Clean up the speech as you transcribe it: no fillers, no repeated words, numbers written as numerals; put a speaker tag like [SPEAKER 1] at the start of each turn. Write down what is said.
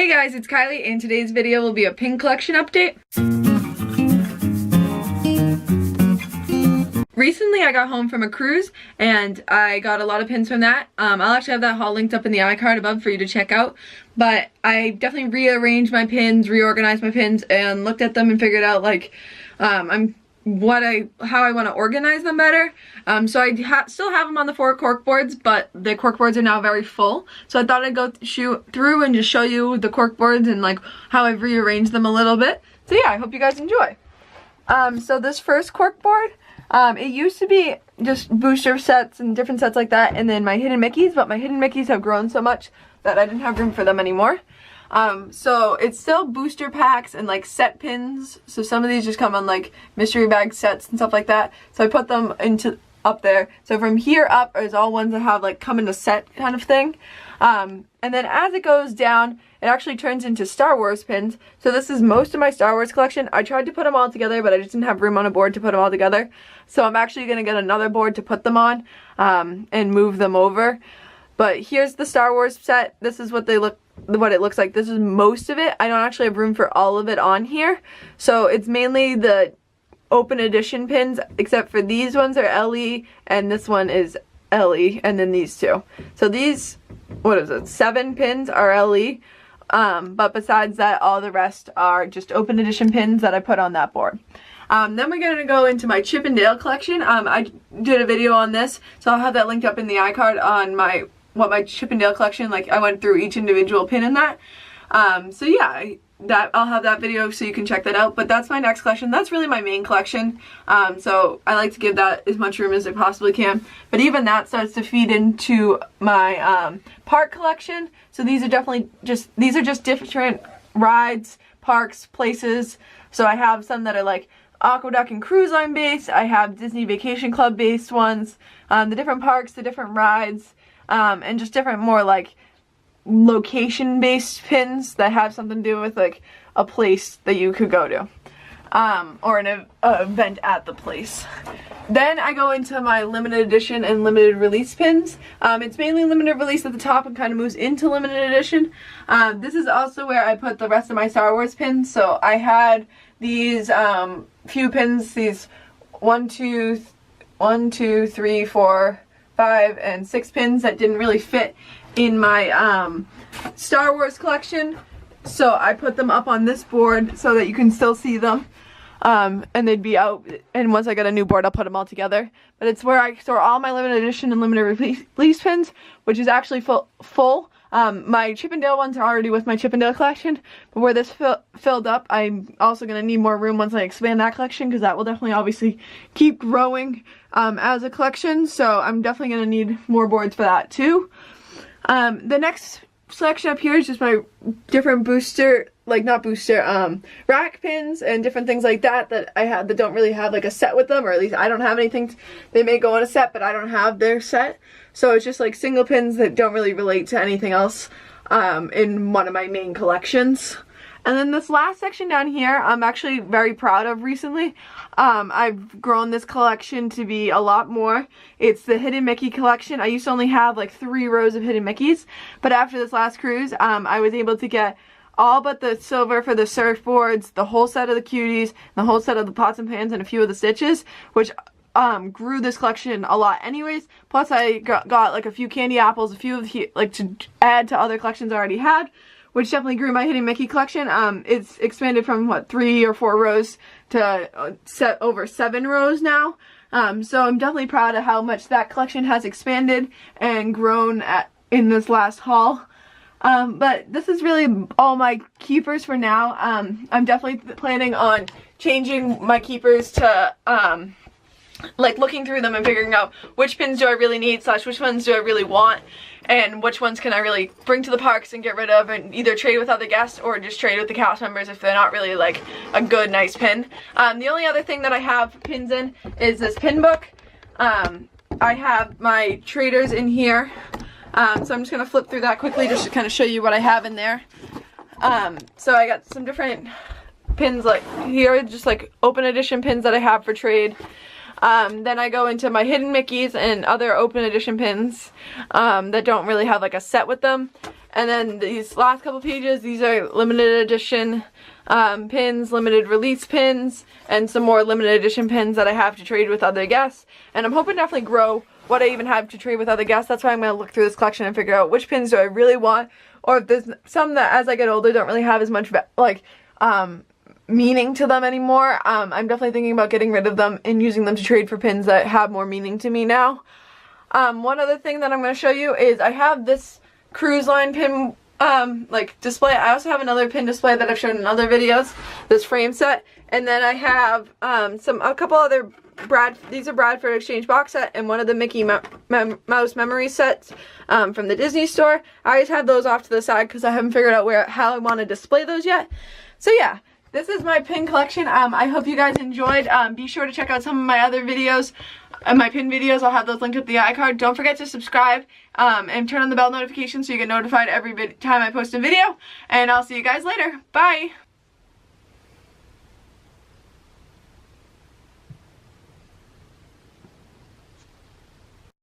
[SPEAKER 1] Hey guys, it's Kylie, and today's video will be a pin collection update. Recently I got home from a cruise and I got a lot of pins from that. I'll actually have that haul linked up in the iCard above for you to check out. But I definitely rearranged my pins, reorganized my pins, and looked at them and figured out like how I want to organize them better. So I still have them on the 4 cork boards, but the cork boards are now very full. So I thought I'd go through and just show you the cork boards and like how I've rearranged them a little bit. So yeah, I hope you guys enjoy. So this first cork board, it used to be just booster sets and different sets like that, and then my hidden Mickeys, but my hidden Mickeys have grown so much that I didn't have room for them anymore. So it's still booster packs and like set pins. So some of these just come on like mystery bag sets and stuff like that. So I put them into up there. So from here up is all ones that have like come in a set kind of thing. And then as it goes down, it actually turns into Star Wars pins. So this is most of my Star Wars collection. I tried to put them all together, but I just didn't have room on a board to put them all together. So I'm actually going to get another board to put them on and move them over. But here's the Star Wars set. This is what it looks like. This is most of it. I don't actually have room for all of it on here. So it's mainly the open edition pins, except for these ones are LE and this one is LE, and then these two. So these, 7 pins are LE. But besides that, all the rest are just open edition pins that I put on that board. Then we're going to go into my Chip and Dale collection. I did a video on this, so I'll have that linked up in the iCard on my Chip and Dale collection. Like, I went through each individual pin in that. So yeah, I'll have that video so you can check that out. But that's my next collection. That's really my main collection. So I like to give that as much room as I possibly can. But even that starts to feed into my park collection. So these are definitely just different rides, parks, places. So I have some that are like Aqueduct and Cruise Line based. I have Disney Vacation Club based ones. The different parks, the different rides, and just different more like location based pins that have something to do with like a place that you could go to, or an event at the place. Then I go into my limited edition and limited release pins. It's mainly limited release at the top and kind of moves into limited edition. This is also where I put the rest of my Star Wars pins. So I had these few pins, these 1, 2, 3, 4, 5, and 6 pins that didn't really fit in my Star Wars collection. So I put them up on this board so that you can still see them. And they'd be out, and once I get a new board I'll put them all together. But it's where I store all my limited edition and limited release pins, which is actually full. My Chip and Dale ones are already with my Chip and Dale collection, but where this filled up, I'm also going to need more room once I expand that collection, because that will definitely obviously keep growing as a collection. So I'm definitely going to need more boards for that too. The next selection up here is just my different rack pins and different things like that I have that don't really have like a set with them, or at least I don't have anything. They may go on a set, but I don't have their set. So it's just like single pins that don't really relate to anything else in one of my main collections. And then this last section down here, I'm actually very proud of recently. I've grown this collection to be a lot more. It's the Hidden Mickey collection. I used to only have like 3 rows of Hidden Mickeys, but after this last cruise, I was able to get all but the silver for the surfboards, the whole set of the cuties, the whole set of the pots and pans, and a few of the stitches, which grew this collection a lot anyways. Plus I got like a few candy apples, a few of like to add to other collections I already had, which definitely grew my Hidden Mickey collection. It's expanded from 3 or 4 rows to over 7 rows now. So I'm definitely proud of how much that collection has expanded and grown in this last haul. But this is really all my keepers for now. I'm definitely planning on changing my keepers to like looking through them and figuring out which pins do I really need / which ones do I really want, and which ones can I really bring to the parks and get rid of and either trade with other guests or just trade with the cast members if they're not really like a good nice pin. The only other thing that I have pins in is this pin book. I have my traders in here, so I'm just going to flip through that quickly just to kind of show you what I have in there. So I got some different pins like here, just like open edition pins that I have for trade. Then I go into my hidden Mickeys and other open edition pins that don't really have like a set with them. And then these last couple pages, these are limited edition pins, limited release pins, and some more limited edition pins that I have to trade with other guests. And I'm hoping to definitely grow what I even have to trade with other guests. That's why I'm going to look through this collection and figure out which pins do I really want, or if there's some that as I get older don't really have as much like meaning to them anymore. I'm definitely thinking about getting rid of them and using them to trade for pins that have more meaning to me now. One other thing that I'm going to show you is I have this cruise line pin like display. I also have another pin display that I've shown in other videos, this frame set, and then I have a couple other these are Bradford Exchange box set and one of the Mickey Mouse memory sets from the Disney store. I always have those off to the side because I haven't figured out how I want to display those yet. So yeah, this is my pin collection. I hope you guys enjoyed. Be sure to check out some of my other videos, my pin videos. I'll have those linked up the iCard. Don't forget to subscribe and turn on the bell notification so you get notified every time I post a video. And I'll see you guys later. Bye!